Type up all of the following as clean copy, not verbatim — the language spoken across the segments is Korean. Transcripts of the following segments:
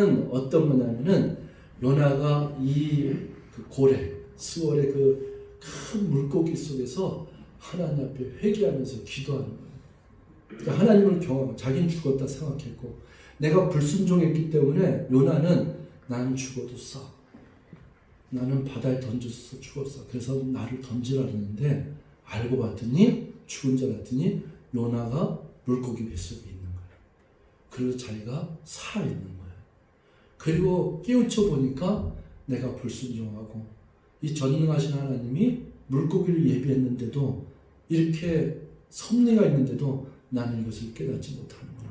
요나는 어떤 거냐면은 요나가 그 고래 스월의 그 큰 물고기 속에서 하나님 앞에 회개하면서 기도하는 거예요. 그러니까 하나님을 경험하고 자기는 죽었다 생각했고 내가 불순종했기 때문에 요나는 나는 죽어도 싸. 나는 바다에 던져서 죽었어. 그래서 나를 던지라 그랬는데 알고 봤더니 죽은 줄 알았더니 요나가 물고기 뱃속에 있는 거예요. 그리고 자기가 살아있는 거예요. 그리고 깨우쳐 보니까 내가 불순종하고 이 전능하신 하나님이 물고기를 예비했는데도 이렇게 섭리가 있는데도 나는 이것을 깨닫지 못하는구나.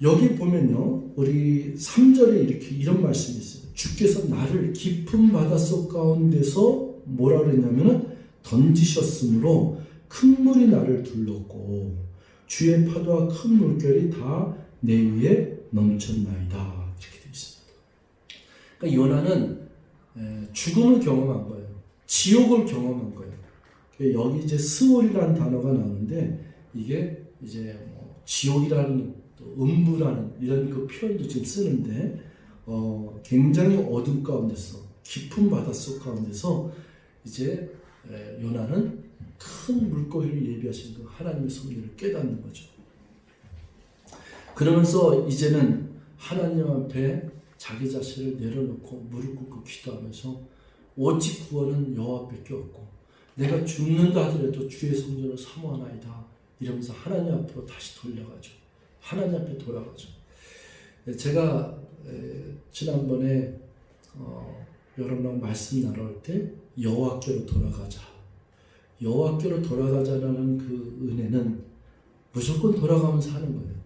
여기 보면요, 우리 3절에 이렇게 이런 말씀이 있어요. 주께서 나를 깊은 바닷속 가운데서 뭐라 그랬냐면은 던지셨으므로 큰 물이 나를 둘렀고 주의 파도와 큰 물결이 다 내 위에 넘쳤나이다. 이렇게 되어 있습니다. 그러니까 요나는 죽음을 경험한 거예요. 지옥을 경험한 거예요. 여기 이제 스월이라는 단어가 나오는데 이게 이제 뭐 지옥이라는 또 음부라는 이런 그 표현도 지금 쓰는데 굉장히 어둠 가운데서 깊은 바닷속 가운데서 이제 요나는 큰 물고기를 예비하신 그 하나님의 섭리를 깨닫는 거죠. 그러면서 이제는 하나님 앞에 자기 자신을 내려놓고 무릎 꿇고 기도하면서 오직 구원은 여호와밖에 없고 내가 죽는다 하더라도 주의 성전을 사모하나이다 이러면서 하나님 앞으로 다시 돌려가죠. 하나님 앞에 돌아가죠. 제가 지난번에 여러분랑 말씀 나눌 때 여호와께로 돌아가자. 여호와께로 돌아가자라는 그 은혜는 무조건 돌아가면서 하는 거예요.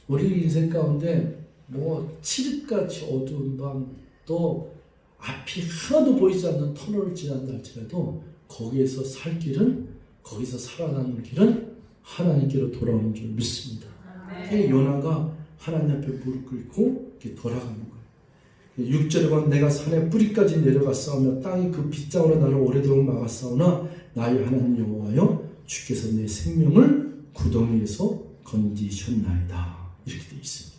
우리 인생 가운데 뭐 칠흑같이 어두운 밤 또 앞이 하나도 보이지 않는 터널을 지난다 할지라도 거기에서 살 길은 거기서 살아남는 길은 하나님께로 돌아오는 줄 믿습니다. 요나가 하나님 앞에 무릎 꿇고 이렇게 돌아가는 거예요. 6절에 보면 내가 산의 뿌리까지 내려갔사오며 땅이 그 빗장으로 나를 오래도록 막았사오나 나의 하나님 여호와여 주께서 내 생명을 구덩이에서 건지셨나이다. 이렇게 되어 있습니다.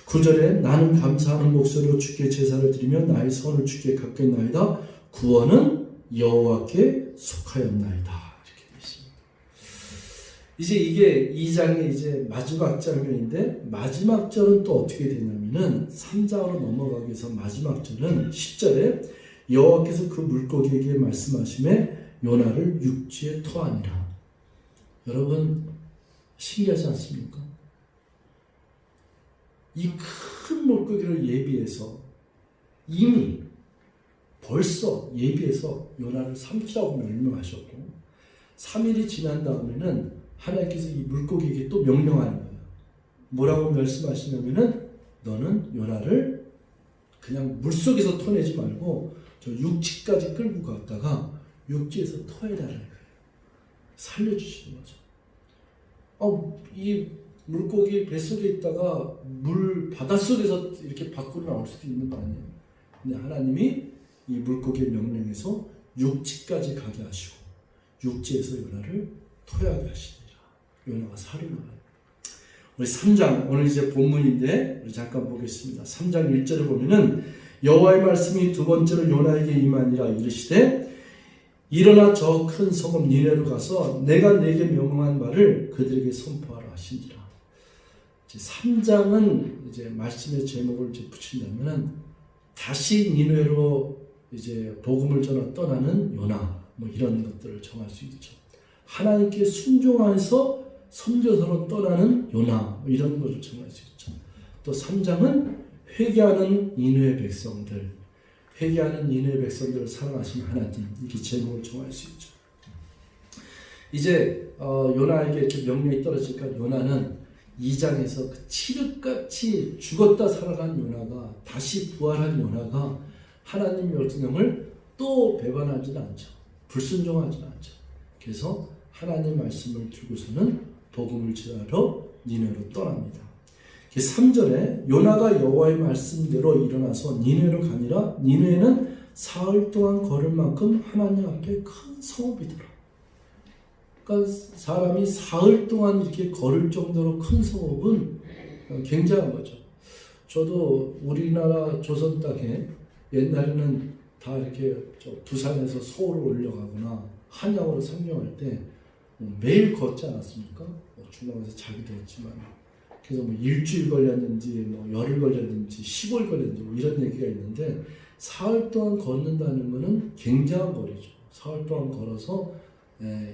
9절에 나는 감사하는 목소리로 주께 제사를 드리며 나의 선을 주께 갚겠나이다. 구원은 여호와께 속하였나이다. 이렇게 되어 있습니다. 이제 이게 2장의 이제 마지막 장면인데 마지막 절은 또 어떻게 되냐면은 3장으로 넘어가기 위해서 마지막 절은 10절에 여호와께서 그 물고기에게 말씀하심에 요나를 육지에 토하니라. 여러분 신기하지 않습니까? 이 큰 물고기를 예비해서 이미 벌써 예비해서 요나를 삼키라고 명령하셨고 3일이 지난 다음에는 하나님께서 이 물고기에게 또 명령하는 거예요. 뭐라고 말씀하시냐면은 너는 요나를 그냥 물속에서 토내지 말고 저 육지까지 끌고 갔다가 육지에서 토해달라는 거예요. 살려주시는 거죠. 이 물고기 뱃속에 있다가 바닷속에서 이렇게 밖으로 나올 수도 있는 거 아니에요. 근데 하나님이 이 물고기의 명령에서 육지까지 가게 하시고 육지에서 요나를 토하게 하시니라. 요나가 살을 먹어요. 우리 3장 오늘 이제 본문인데 우리 잠깐 보겠습니다. 3장 1절에 보면은 여호와의 말씀이 두 번째로 요나에게 임하니라 이르시되 일어나 저 큰 성읍 니네로 가서 내가 내게 명령한 말을 그들에게 선포하라 하시니라. 3장은 이제 말씀의 제목을 이제 붙인다면은 다시 니네로 이제 복음을 전하 떠나는 요나 뭐 이런 것들을 정할 수 있죠. 하나님께 순종해서 선교사로 떠나는 요나 뭐 이런 것을 정할 수 있죠. 또 3장은 회개하는 니느웨 백성들, 회개하는 니느웨 백성들을 사랑하신 하나님 이렇게 제목을 정할 수 있죠. 이제 요나에게 이렇게 명령이 떨어지니까 요나는 2장에서 그 칠흑같이 죽었다 살아간 요나가 다시 부활한 요나가 하나님 명령을 또 배반하지는 않죠. 불순종하지는 않죠. 그래서 하나님 말씀을 들고서는 복음을 전하러 니느웨로 떠납니다. 3절에 요나가 여호와의 말씀대로 일어나서 니느웨로 가니라. 니느웨는 사흘 동안 걸을 만큼 하나님 앞에 큰 성읍이더라. 그러니까 사람이 사흘 동안 이렇게 걸을 정도로 큰 성읍은 굉장한 거죠. 저도 우리나라 조선 땅에 옛날에는 다 이렇게 부산에서 서울로 올려가거나 한양으로 상경할 때 매일 걷지 않았습니까? 중간에서 자기도 했지만. 그래서 일주일 걸렸는지 열흘 걸렸는지 15일 걸렸는지 이런 얘기가 있는데 사흘 동안 걷는다는 것은 굉장한 거리죠. 사흘 동안 걸어서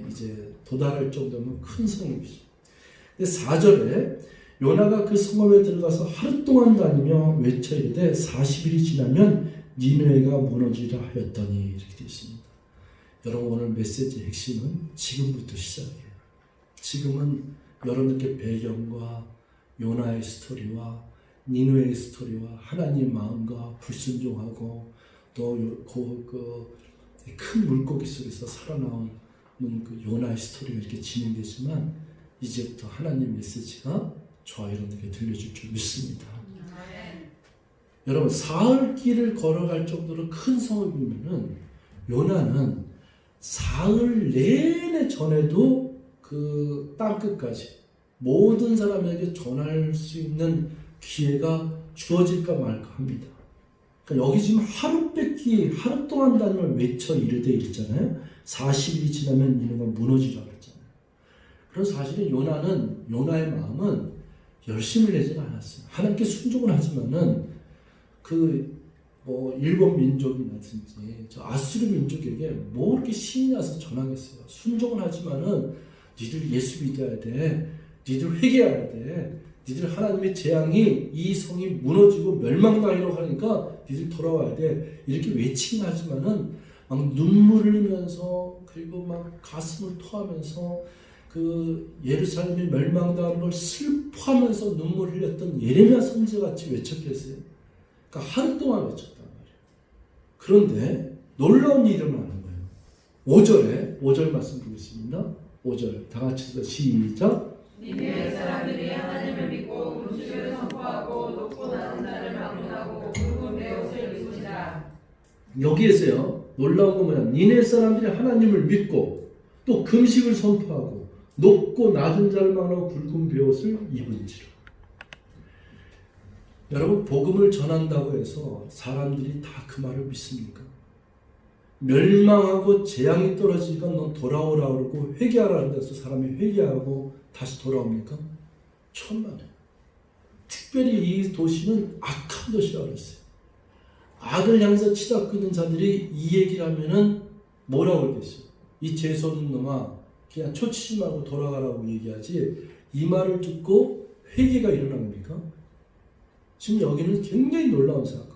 이제 도달할 정도면 큰 성이죠. 근데 4절에 요나가 그 성읍에 들어가서 하루 동안 다니며 외쳐 이르되 40일이 지나면 니느웨가 무너지라 하였더니 이렇게 되어 있습니다. 여러분 오늘 메시지의 핵심은 지금부터 시작이에요. 지금은 여러분께 배경과 요나의 스토리와 니느웨의 스토리와 하나님의 마음과 불순종하고 또 큰 물고기 속에서 살아나온 그 요나의 스토리가 이렇게 진행되지만 이제부터 하나님 메시지가 저와 여러분에게 들려줄 줄 믿습니다. 여러분 사흘 길을 걸어갈 정도로 큰 성읍이면은 요나는 사흘 내내 전에도 그 땅끝까지 모든 사람에게 전할 수 있는 기회가 주어질까 말까 합니다. 그러니까 여기 지금 하루 동안 다니면 외쳐 이르되 있잖아요. 40일이 지나면 니느웨가 무너지라고 했잖아요. 그래서 사실은 요나의 마음은 열심을 내지는 않았어요. 하나님께 순종을 하지만은 일본 민족이라든지 저 아수르 민족에게 뭐 이렇게 신이 나서 전하겠어요. 순종을 하지만은 니들 예수 믿어야 돼. 니들 회개해야 돼. 니들 하나님의 재앙이 이 성이 무너지고 멸망당하려고 하니까 니들 돌아와야 돼. 이렇게 외치긴 하지만은 막 눈물을 흘리면서 그리고 막 가슴을 토하면서 그 예루살렘이 멸망당하는 걸 슬퍼하면서 눈물을 흘렸던 예레미야 선지자같이 외쳤겠어요. 그러니까 하루 동안 외쳤단 말이에요. 그런데 놀라운 일이 일어나는 거예요. 5절 말씀 보겠습니다. 5절 다 같이 시작. 니느웨 사람들이 하나님을 믿고 금식을 선포하고 높고 낮은 자를 막론하고 굵은 베옷을 입으시라. 여기에서요 놀라운 건 뭐냐? 니느웨 사람들이 하나님을 믿고 또 금식을 선포하고 높고 낮은 자를 막론하고 굵은 베옷을 입은지라. 여러분 복음을 전한다고 해서 사람들이 다 그 말을 믿습니까? 멸망하고 재앙이 떨어지니까 넌 돌아오라 그러고 회개하라는 데서 사람이 회개하고 다시 돌아옵니까? 천만에. 특별히 이 도시는 악한 도시라고 그랬어요. 악을 향해서 치다 끊는 자들이 이 얘기를 하면은 뭐라고 그러겠어요? 이 재수 없는 놈아 그냥 초치지 말고 돌아가라고 얘기하지 이 말을 듣고 회개가 일어납니까? 지금 여기는 굉장히 놀라운 사건.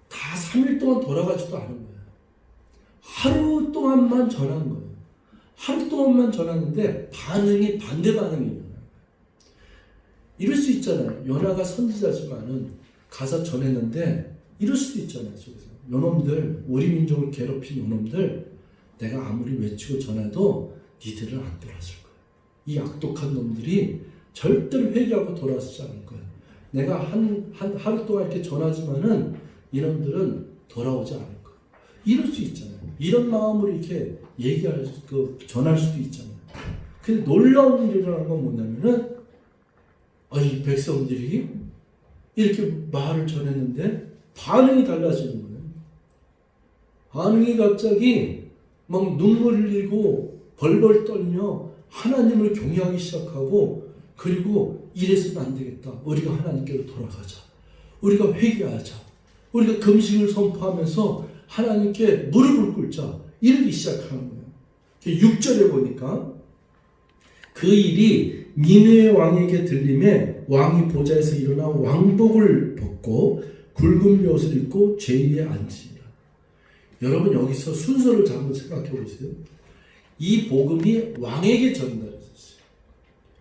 다 3일 동안 돌아가지도 않은 거예요. 하루 동안만 전한 거예요. 하루 동안만 전하는데 반대 반응이 일어나요. 이럴 수 있잖아요. 요나가 선지자지만은 가서 전했는데 이럴 수도 있잖아요. 속에서 요놈들 우리 민족을 괴롭힌 요놈들 내가 아무리 외치고 전해도 니들은 안 돌아설 거예요. 이 악독한 놈들이 절대로 회개하고 돌아서지 않을 거예요. 내가 하루 동안 이렇게 전하지만은 이놈들은 돌아오지 않을 거예요. 이럴 수 있잖아요. 이런 마음으로 이렇게 전할 수도 있잖아요. 근데 놀라운 일이 일어난 건 뭐냐면은, 이 백성들이 이렇게 말을 전했는데 반응이 달라지는 거예요. 반응이 갑자기 막 눈물 흘리고 벌벌 떨며 하나님을 경외하기 시작하고 그리고 이래서는 안 되겠다. 우리가 하나님께로 돌아가자. 우리가 회개하자. 우리가 금식을 선포하면서 하나님께 무릎을 꿇자. 이러기 시작하는 거예요. 6절에 보니까 그 일이 니느웨 왕에게 들림에 왕이 보좌에서 일어나 왕복을 벗고 굵은 벼옷을 입고 죄 위에 앉으니라. 여러분 여기서 순서를 잘 한번 생각해 보세요. 이 복음이 왕에게 전달했었어요.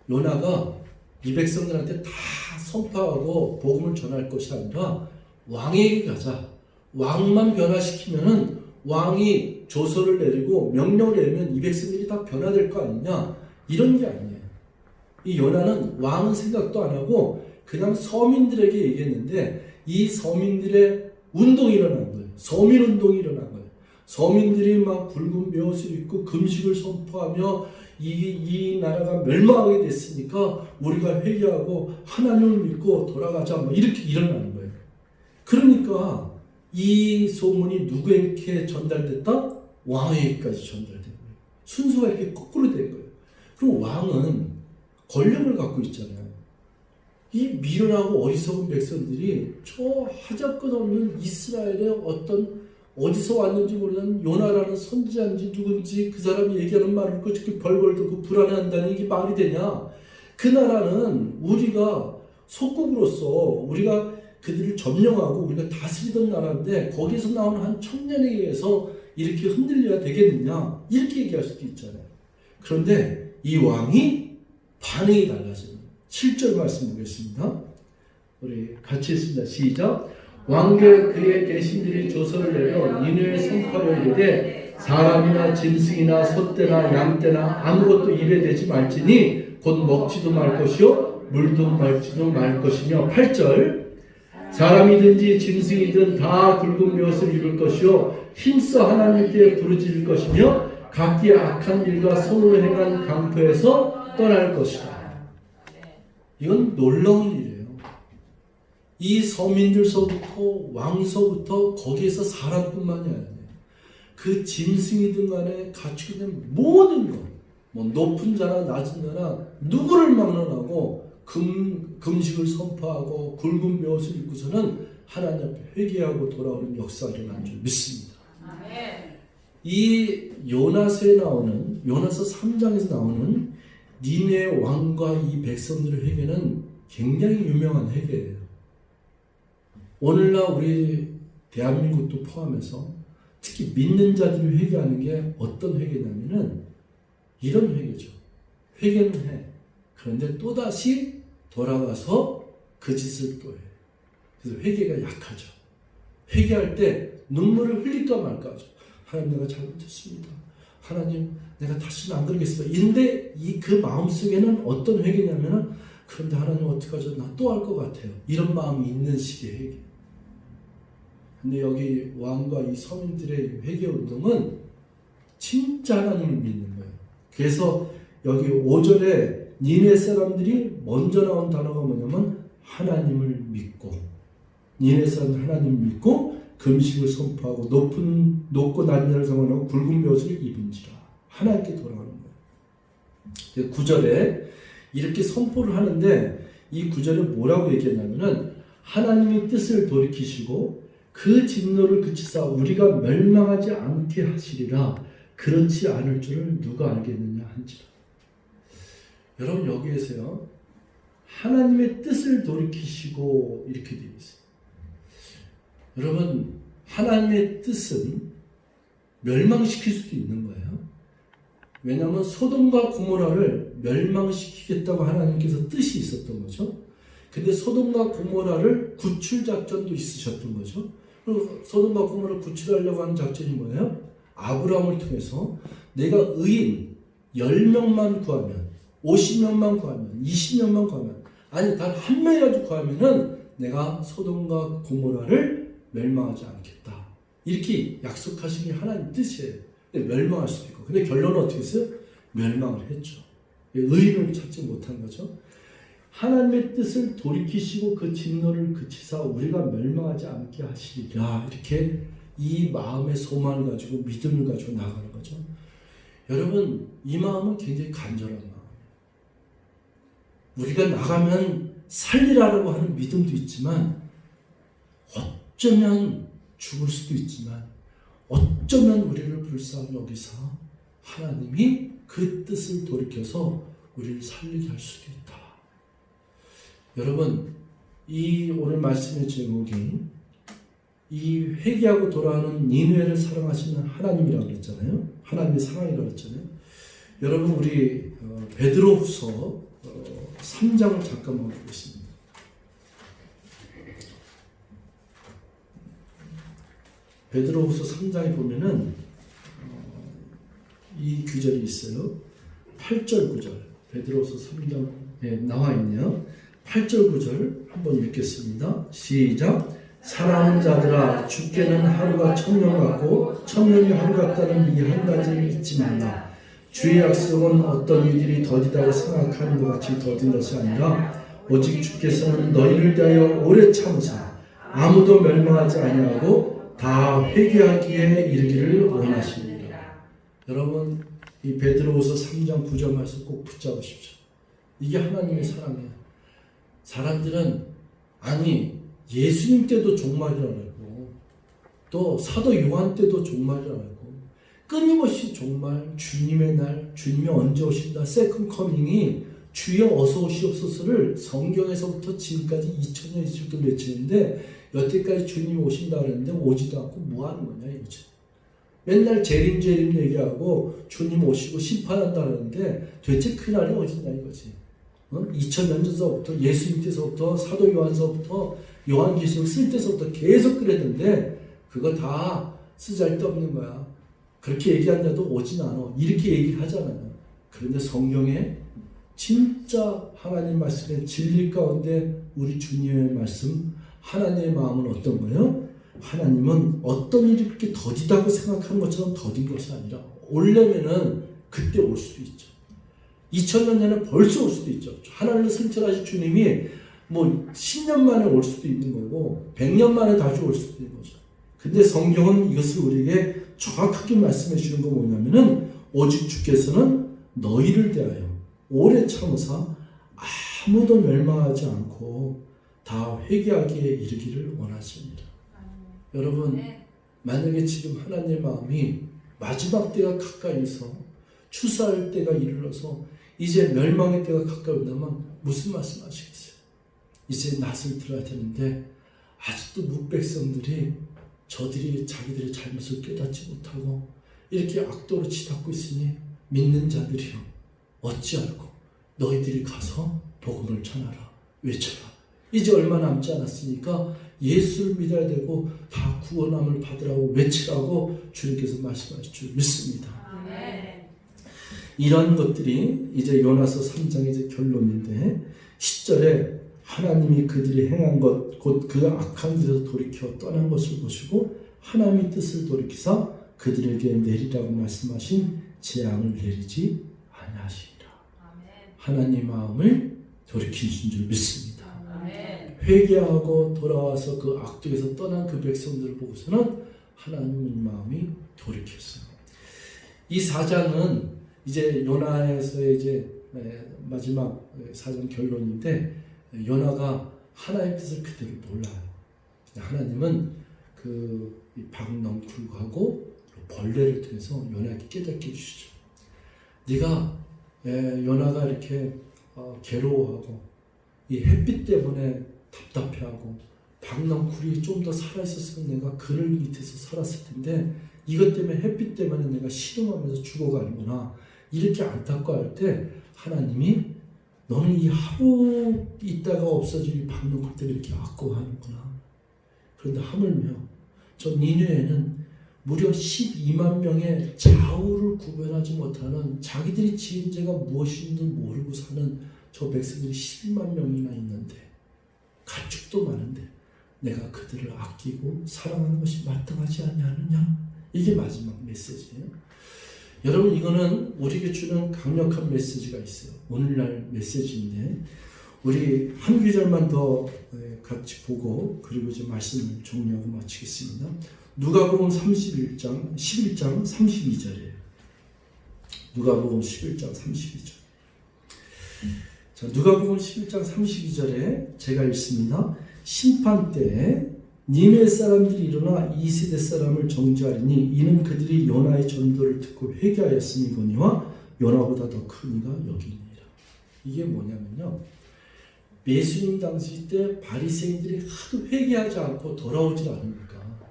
요나가 이 백성들한테 다 선포하고 복음을 전할 것이 아니라 왕에게 가자. 왕만 변화시키면은 왕이 조서를 내리고 명령을 내리면 이 백성들이 다 변화될 거 아니냐. 이런 게 아니에요. 이 요나는 왕은 생각도 안 하고 그냥 서민들에게 얘기했는데 이 서민들의 운동이 일어난 거예요. 서민운동이 일어난 거예요. 서민들이 막 굵은 벼옷을 입고 금식을 선포하며 이 나라가 멸망하게 됐으니까 우리가 회개하고 하나님을 믿고 돌아가자 뭐 이렇게 일어나는 거예요. 그러니까 이 소문이 누구에게 전달됐다? 왕에게까지 전달된 거예요. 순서가 이렇게 거꾸로 된 거예요. 그리고 왕은 권력을 갖고 있잖아요. 이 미련하고 어리석은 백성들이 저 하잘것없는 이스라엘의 어디서 왔는지 모르는 요나라는 선지자인지 누군지 그 사람이 얘기하는 말을 듣고 저렇게 벌벌 듣고 불안해한다니 이게 말이 되냐? 그 나라는 우리가 속국으로서 우리가 그들을 점령하고 우리가 다스리던 나라인데 거기서 나오는 한 청년에 의해서 이렇게 흔들려야 되겠느냐? 이렇게 얘기할 수도 있잖아요. 그런데 이 왕이 반응이 달라집니다. 7절 말씀 보겠습니다. 우리 같이 읽습니다. 시작. 왕께 그의 대신들이 조서를 내려 니느웨에 선포하여 이르되 사람이나 짐승이나 소떼나 양떼나 아무것도 입에 대지 말지니 곧 먹지도 말 것이요 물도 마시지도 말 것이며 8절 사람이든지 짐승이든 다 굵은 벼옷을 입을 것이요 힘써 하나님께 부르짖을 것이며 각기 악한 일과 손으로 행한 강토에서 떠날 것이다. 이건 놀라운 일이에요. 이 서민들서부터 왕서부터 거기에서 사람뿐만이 아니에요. 그 짐승이든 간에 가지고 있는 모든 것, 뭐 높은 자나 낮은 자나 누구를 막론하고 금식을 선포하고 굵은 벼옷을 입고서는 하나님 앞에 회개하고 돌아오는 역사가 일어난 줄 믿습니다. 이 요나서에 나오는 요나서 3장에서 나오는 니네 왕과 이 백성들의 회개는 굉장히 유명한 회개예요. 오늘날 우리 대한민국도 포함해서 특히 믿는 자들이 회개하는 게 어떤 회개냐면은 이런 회개죠. 회개는 해. 그런데 또다시 돌아가서 그 짓을 또 해. 그래서 회개가 약하죠. 회개할 때 눈물을 흘릴까 말까 하죠. 하나님 내가 잘못했습니다. 하나님 내가 다시는 안 그러겠습니다. 근데 그 마음속에는 어떤 회개냐면은 그런데 하나님 어떡하죠? 나 또 할 것 같아요. 이런 마음이 있는 식의 회개. 근데 여기 왕과 이 서민들의 회개 운동은 진짜 하나님을 믿는 거예요. 그래서 여기 5절에 니네 사람들이 먼저 나온 단어가 뭐냐면 하나님을 믿고 니네 사람들 하나님을 믿고 금식을 선포하고 높고 낮은 자를 성원하고 굵은 벼옷을 입은지라 하나님께 돌아가는 거예요. 9절에 이렇게 선포를 하는데 이 9절에 뭐라고 얘기했냐면은 하나님의 뜻을 돌이키시고 그 진노를 그치사 우리가 멸망하지 않게 하시리라 그렇지 않을 줄을 누가 알겠느냐 한지라. 여러분 여기에서요 하나님의 뜻을 돌이키시고 이렇게 되어 있어요. 여러분 하나님의 뜻은 멸망시킬 수도 있는 거예요. 왜냐하면 소돔과 고모라를 멸망시키겠다고 하나님께서 뜻이 있었던 거죠. 근데 소돔과 고모라를 구출 작전도 있으셨던 거죠. 그리고 소돔과 고모라를 구출하려고 하는 작전이 뭐예요? 아브라함을 통해서 내가 의인 10명만 구하면 50명만 구하면 20명만 구하면 아니 단 한 명이라도 구하면은 내가 소돔과 고모라를 멸망하지 않겠다. 이렇게 약속하신 게 하나님 뜻이에요. 근데 멸망할 수도 있고. 근데 결론은 어떻게 했어요? 멸망을 했죠. 의인을 찾지 못한 거죠. 하나님의 뜻을 돌이키시고 그 진노를 그치사 우리가 멸망하지 않게 하시리라. 이렇게 이 마음의 소망을 가지고 믿음을 가지고 나가는 거죠. 여러분 이 마음은 굉장히 간절한 마음이에요. 우리가 나가면 살리라고 하는 믿음도 있지만 어쩌면 죽을 수도 있지만 어쩌면 우리를 불쌍히 여기서 하나님이 그 뜻을 돌이켜서 우리를 살리게 할 수도 있다. 여러분 이 오늘 말씀의 제목이 이 회개하고 돌아오는 니느웨를 사랑하시는 하나님이라고 그랬잖아요. 하나님의 사랑이라고 그랬잖아요. 여러분 우리 베드로후서 3장을 잠깐만 보겠습니다. 베드로후서 3장에 보면은 이 구절이 있어요. 8절 9절 베드로후서 3장에 나와 있네요. 8절 9절 한번 읽겠습니다. 시작. 사랑하는 자들아, 주께는 하루가 1000년 같고 1000년이 하루 같다는 이 한 가지를 잊지 말라. 주의 약속은 어떤 이들이 더디다고 생각하는 것 같이 더딘 것이 아니라 오직 주께서는 너희를 대하여 오래 참으사 아무도 멸망하지 아니하고 다 회개하기에 이르기를 원하십니다. 여러분, 이 베드로후서 3장 9절 말씀 꼭 붙잡으십시오. 이게 하나님의 사랑이에요. 사람들은 예수님 때도 종말이라고 알고 또 사도 요한 때도 종말이라고 알고 끊임없이 종말, 주님의 날, 주님이 언제 오신다, 세컨 커밍이 주여 어서 오시옵소서를 성경에서부터 지금까지 2000년 이상을 외치는데 여태까지 주님이 오신다 그랬는데 오지도 않고 뭐 하는 거냐 이거지. 맨날 재림 얘기하고 주님 오시고 심판한다 그러는데 도대체 그날이 어딨냐 이거지. 2000년 전서부터 예수님 때서부터 사도 요한서부터 요한계시록 쓸 때서부터 계속 그랬는데 그거 다 쓰잘데없는 거야. 그렇게 얘기한다도 오진 않아. 이렇게 얘기를 하잖아요. 그런데 성경에 진짜 하나님 말씀의 진리 가운데 우리 주님의 말씀, 하나님의 마음은 어떤 거예요? 하나님은 어떤 일이 그렇게 더디다고 생각하는 것처럼 더딘 것이 아니라 오려면은 그때 올 수도 있죠. 2000년 전에 벌써 올 수도 있죠. 하나님을 성찰하신 주님이 뭐 10년 만에 올 수도 있는 거고 100년 만에 다시 올 수도 있는 거죠. 근데 성경은 이것을 우리에게 정확하게 말씀해 주는 거 뭐냐면은 오직 주께서는 너희를 대하여 오래 참으사 아무도 멸망하지 않고 다 회개하기에 이르기를 원하십니다. 여러분, 만약에 지금 하나님의 마음이 마지막 때가 가까이서 추수할 때가 이르러서 이제 멸망의 때가 가까이 온다면 무슨 말씀 하시겠어요? 이제 낯을 들어야 되는데 아직도 묵백성들이 저들이 자기들의 잘못을 깨닫지 못하고 이렇게 악도로 치닫고 있으니 믿는 자들이여 어찌 알고 너희들이 가서 복음을 전하라, 외쳐라. 이제 얼마 남지 않았으니까 예수를 믿어야 되고 다 구원함을 받으라고 외치라고 주님께서 말씀하실 줄 믿습니다. 아멘. 이런 것들이 이제 요나서 3장의 이제 결론인데 10절에 하나님이 그들이 행한 것 곧 그 악한 길에서 돌이켜 떠난 것을 보시고 하나님의 뜻을 돌이키사 그들에게 내리라고 말씀하신 재앙을 내리지 아니하시리라. 하나님 마음을 돌이키신 줄 믿습니다. 아멘. 회개하고 돌아와서 그 악독에서 떠난 그 백성들을 보고서는 하나님의 마음이 돌이켰어요. 이 4장은 이제 요나에서의 이제 마지막 4장 결론인데 요나가 하나님의 뜻을 그대로 몰라요. 하나님은 그 박넝쿨하고 벌레를 통해서 요나에게 깨닫게 해주시죠. 네가 요나가 이렇게 괴로워하고 이 햇빛 때문에 답답해하고 박넝쿨이 좀 더 살아있었으면 내가 그늘 밑에서 살았을 텐데 이것 때문에 햇빛 때문에 내가 신음하면서 죽어가는구나 이렇게 안타까워할 때 하나님이 너는 이 하루 있다가 없어질 이 박농쿨 때문에 이렇게 아까워하는구나. 그런데 하물며 저 니느웨는 무려 12만 명의 좌우를 구별하지 못하는 자기들이 지은 죄가 무엇인지 모르고 사는 저 백성들이 12만 명이나 있는데 가축도 많은데 내가 그들을 아끼고 사랑하는 것이 마땅하지 않느냐? 이게 마지막 메시지예요. 여러분, 이거는 우리에게 주는 강력한 메시지가 있어요. 오늘날 메시지인데 우리 한 구절만 더 같이 보고 그리고 이제 말씀을 정리하고 마치겠습니다. 누가복음 11장 32절이에요. 누가복음 11장 32절. 자, 누가복음 11장 32절에 제가 읽습니다. 심판 때에 니느웨 사람들이 일어나 이 세대 사람을 정죄하리니 이는 그들이 요나의 전도를 듣고 회개하였음이거니와 요나보다 더 큰 이가 여기 있느니라. 이게 뭐냐면요, 예수님 당시 때 바리새인들이 하도 회개하지 않고 돌아오질 않으니까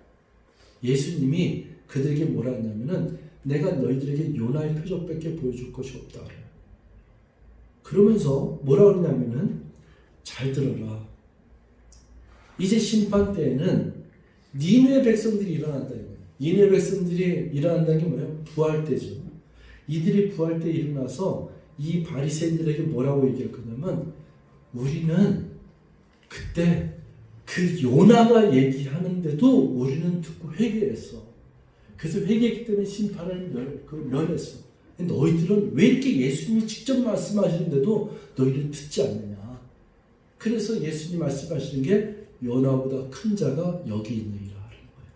예수님이 그들에게 뭐라 했냐면은 내가 너희들에게 요나의 표적밖에 보여줄 것이 없다 그래요. 그러면서 뭐라 그러냐면은 잘 들어라. 이제 심판 때에는 니느웨 백성들이 일어난다 이거예요. 니느웨 백성들이 일어난다는 게 뭐예요? 부활 때죠. 이들이 부활 때 일어나서 이 바리새인들에게 뭐라고 얘기할 거냐면 우리는 그때 그 그 요나가 얘기하는데도 우리는 듣고 회개했어. 그래서 회개했기 때문에 심판을 면했어. 너희들은 왜 이렇게 예수님이 직접 말씀하시는데도 너희는 듣지 않느냐. 그래서 예수님이 말씀하시는 게 요나보다 큰 자가 여기 있느니라 하는 거예요.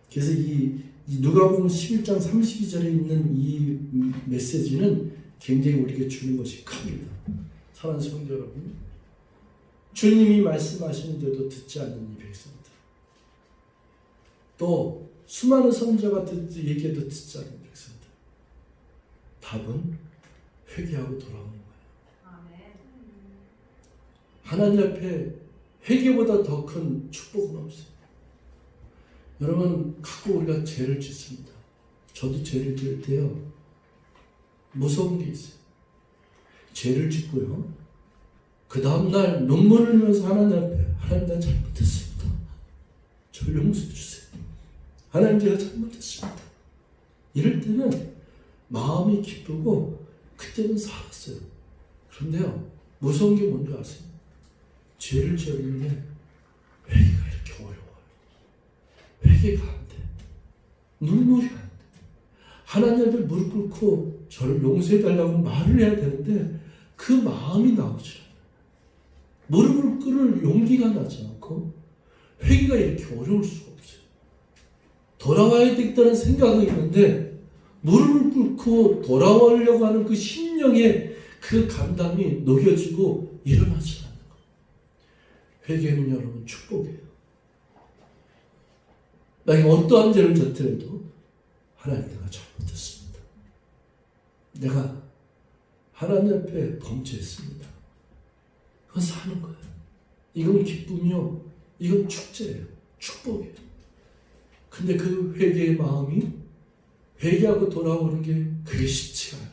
그래서 이 누가복음 11장 32절에 있는 이 메시지는 굉장히 우리에게 주는 것이 큽니다. 사랑하는 성도 여러분, 주님이 말씀하시는데도 듣지 않는 이 백성들, 또 수많은 선지자가 얘기해도 듣지 않는 백성들, 답은 회개하고 돌아오는 거예요. 하나님 앞에 회개보다 더 큰 축복은 없어요. 여러분, 가끔 우리가 죄를 짓습니다. 저도 죄를 지을 때요, 무서운 게 있어요. 죄를 짓고요, 그 다음날 눈물을 흘리면서 하나님 앞에, 하나님 나 잘못했습니다. 저를 용서해 주세요. 하나님 제가 잘못했습니다. 이럴 때는 마음이 기쁘고 그때는 살았어요. 그런데요, 무서운 게 뭔지 아세요? 죄를 지었는데 회개가 이렇게 어려워요. 회개가 안 돼. 눈물이 안 돼. 하나님 앞에 무릎 꿇고 저를 용서해달라고 말을 해야 되는데 그 마음이 나오지 않아요. 무릎을 꿇을 용기가 나지 않고 회개가 이렇게 어려울 수가 없어요. 돌아와야 되겠다는 생각은 있는데 무릎을 꿇고 돌아오려고 하는 그 심령의 그 감당이 녹여지고 일어나지 않는 거예요. 회개는 여러분 축복이에요. 만약에 어떠한 죄를 졌더라도 하나님 내가 잘못했습니다. 내가 하나님 앞에 범죄했습니다. 그건 사는 거예요. 이건 기쁨이요. 이건 축제예요. 축복이에요. 근데 그 회개의 마음이 회개하고 돌아오는 게 그게 쉽지가 않아요.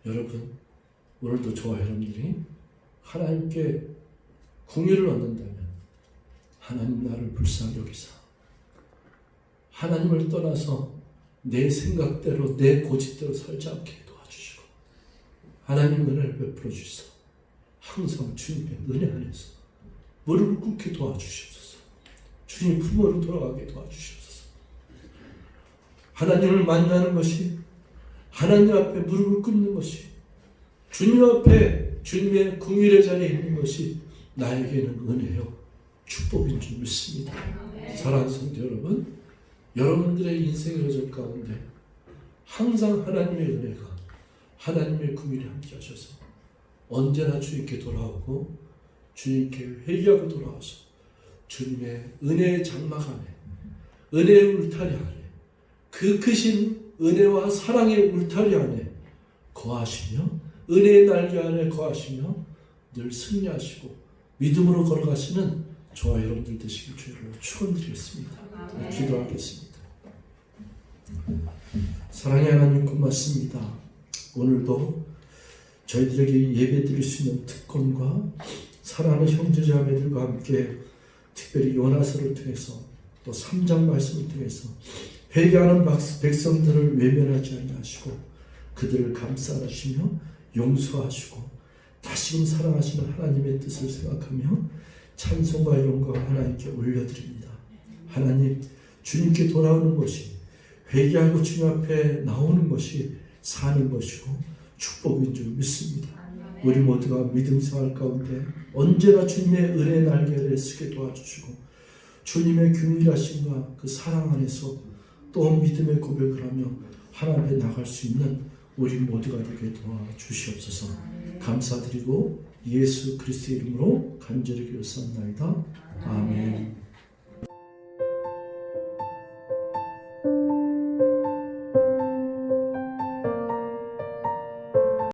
여러분, 오늘도 저와 여러분들이 하나님께 궁유를 얻는다면 하나님 나를 불쌍히 여기사 하나님을 떠나서 내 생각대로 내 고집대로 살지 않게 도와주시고 하나님 은혜를 베풀어 주시소. 항상 주님의 은혜 안에서 무릎을 꿇게 도와주시옵소서. 주님 품으로 돌아가게 도와주시옵소서. 하나님을 만나는 것이, 하나님 앞에 무릎을 꿇는 것이, 주님 앞에 주님의 궁일의 자리에 있는 것이 나에게는 은혜요 축복인 줄 믿습니다. 사랑하는 성도 여러분, 여러분들의 인생의 여정 가운데 항상 하나님의 은혜가, 하나님의 궁일이 함께 하셔서 언제나 주님께 돌아오고 주님께 회개하고 돌아와서 주님의 은혜의 장막 안에, 은혜의 울타리 안에, 그 크신 은혜와 사랑의 울타리 안에 거하시며 은혜의 날개 안에 거하시며 늘 승리하시고 믿음으로 걸어가시는 저와 여러분들 되시길 주님으로 축원드리겠습니다. 기도하겠습니다. 사랑의 하나님 고맙습니다. 오늘도 저희들에게 예배드릴 수 있는 특권과 사랑하는 형제자매들과 함께 특별히 요나서를 통해서 또 3장 말씀을 통해서 회개하는 백성들을 외면하지 아니하시고 그들을 감싸주시며 용서하시고 다시금 사랑하시는 하나님의 뜻을 생각하며 찬송과 영광을 하나님께 올려드립니다. 하나님, 주님께 돌아오는 것이, 회개하고 주님 앞에 나오는 것이 사는 것이고 축복인 줄 믿습니다. 우리 모두가 믿음 생활 가운데 언제나 주님의 은혜의 날개를 쓰게 도와주시고 주님의 균일하심과 그 사랑 안에서 또 믿음의 고백을 하며 하나님 앞에 나갈 수 있는 우리 모두가 되게 도와주시옵소서. 감사드리고 예수 그리스도의 이름으로 간절히 기도하옵나이다. 아멘.